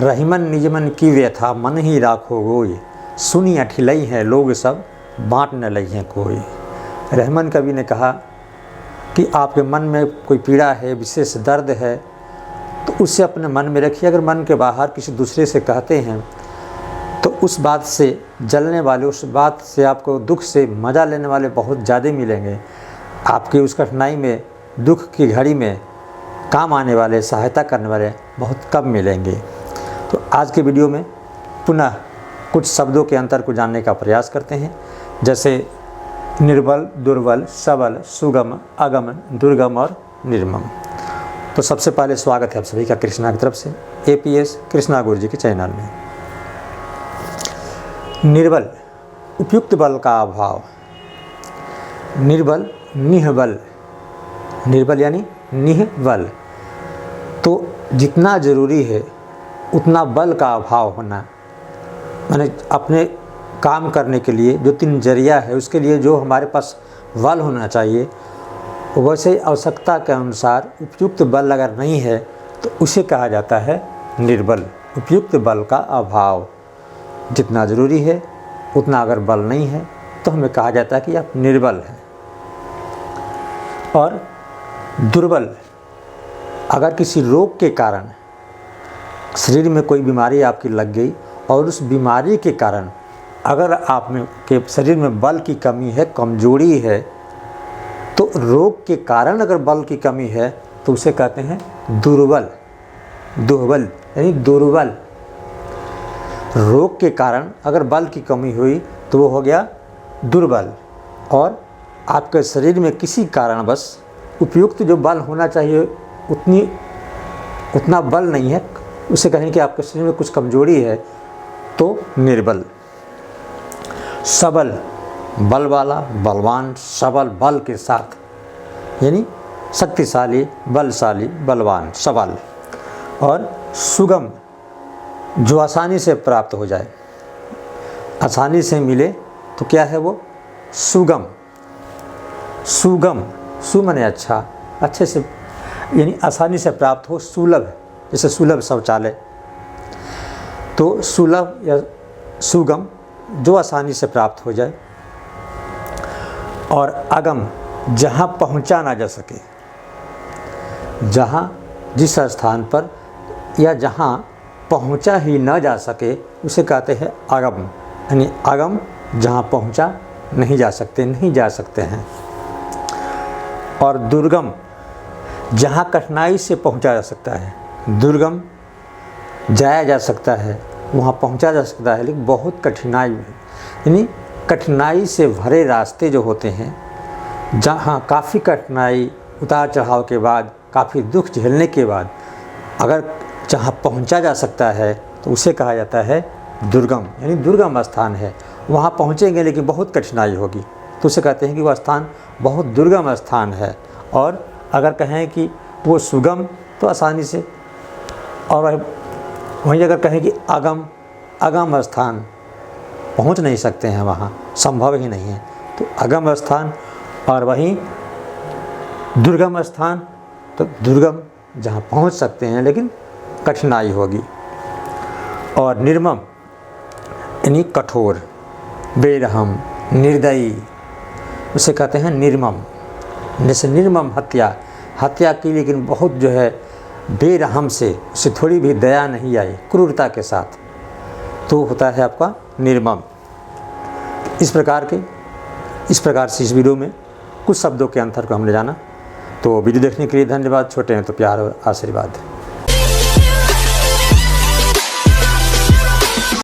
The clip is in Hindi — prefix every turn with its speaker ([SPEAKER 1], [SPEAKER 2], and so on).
[SPEAKER 1] रहीमन निजमन की व्यथा मन ही राखो गोई, सुनी अठिलई है लोग सब बाँट न लई हैं कोई। रहमान कवि ने कहा कि आपके मन में कोई पीड़ा है, विशेष दर्द है, तो उसे अपने मन में रखिए। अगर मन के बाहर किसी दूसरे से कहते हैं तो उस बात से जलने वाले, उस बात से आपको दुख से मज़ा लेने वाले बहुत ज़्यादा मिलेंगे। आपकी उस कठिनाई में, दुख की घड़ी में काम आने वाले, सहायता करने वाले बहुत कम मिलेंगे। तो आज के वीडियो में पुनः कुछ शब्दों के अंतर को जानने का प्रयास करते हैं, जैसे निर्बल, दुर्बल, सबल, सुगम, अगम, दुर्गम और निर्मम। तो सबसे पहले स्वागत है आप सभी का कृष्णा की तरफ से एपीएस कृष्णा गुरु जी के चैनल में। निर्बल, उपयुक्त बल का अभाव। निर्बल, निहबल, निर्बल यानी निहबल, तो जितना ज़रूरी है उतना बल का अभाव होना, माने अपने काम करने के लिए जो दिनचर्या है उसके लिए जो हमारे पास बल होना चाहिए, वैसे आवश्यकता के अनुसार उपयुक्त बल अगर नहीं है तो उसे कहा जाता है निर्बल। उपयुक्त बल का अभाव, जितना ज़रूरी है उतना अगर बल नहीं है तो हमें कहा जाता है कि आप निर्बल हैं। और दुर्बल, अगर किसी रोग के कारण शरीर में कोई बीमारी आपकी लग गई और उस बीमारी के कारण अगर आप में के शरीर में बल की कमी है, कमजोरी है, तो रोग के कारण अगर बल की कमी है तो उसे कहते हैं दुर्बल। दुर्बल यानी दुर्बल, रोग के कारण अगर बल की कमी हुई तो वो हो गया दुर्बल। और आपके शरीर में किसी कारणवश उपयुक्त जो बल होना चाहिए उतना बल नहीं है, उसे कहें कि आपके शरीर में कुछ कमजोरी है, तो निर्बल। सबल, बल वाला, बलवान, सबल, बल के साथ, यानी शक्तिशाली, बलशाली, बलवान, सबल। और सुगम, जो आसानी से प्राप्त हो जाए, आसानी से मिले तो क्या है वो सुगम। सुगम, सु माने अच्छा, अच्छे से यानी आसानी से प्राप्त हो। सुलभ, जैसे सुलभ शौचालय, तो सुलभ या सुगम जो आसानी से प्राप्त हो जाए। और अगम, जहाँ पहुँचा ना जा सके, जहाँ जिस स्थान पर या जहाँ पहुँचा ही न जा सके उसे कहते हैं अगम। यानी अगम, जहाँ पहुँचा नहीं जा सकते हैं। और दुर्गम, जहाँ कठिनाई से पहुँचा जा सकता है। दुर्गम, जाया जा सकता है, वहाँ पहुँचा जा सकता है, लेकिन बहुत कठिनाई है, यानी कठिनाई से भरे रास्ते जो होते हैं, जहाँ काफ़ी कठिनाई, उतार चढ़ाव के बाद, काफ़ी दुख झेलने के बाद अगर जहाँ पहुँचा जा सकता है तो उसे कहा जाता है दुर्गम। यानी दुर्गम स्थान है, वहाँ पहुँचेंगे लेकिन बहुत कठिनाई होगी, तो उसे कहते हैं कि वह स्थान बहुत दुर्गम स्थान है। और अगर कहें कि वो सुगम तो आसानी से, और वहीं अगर कहें कि अगम, अगम स्थान, पहुंच नहीं सकते हैं, वहाँ संभव ही नहीं है, तो अगम स्थान। और वहीं दुर्गम स्थान, तो दुर्गम, जहाँ पहुंच सकते हैं लेकिन कठिनाई होगी। और निर्मम यानी कठोर, बेरहम, निर्दयी, उसे कहते हैं निर्मम। जैसे निर्मम हत्या की, लेकिन बहुत जो है बेरहम से, उसे थोड़ी भी दया नहीं आई, क्रूरता के साथ, तो होता है आपका निर्मम। इस प्रकार से इस वीडियो में कुछ शब्दों के अंतर को हमने जाना। तो वीडियो देखने के लिए धन्यवाद। छोटे हैं तो प्यार और आशीर्वाद।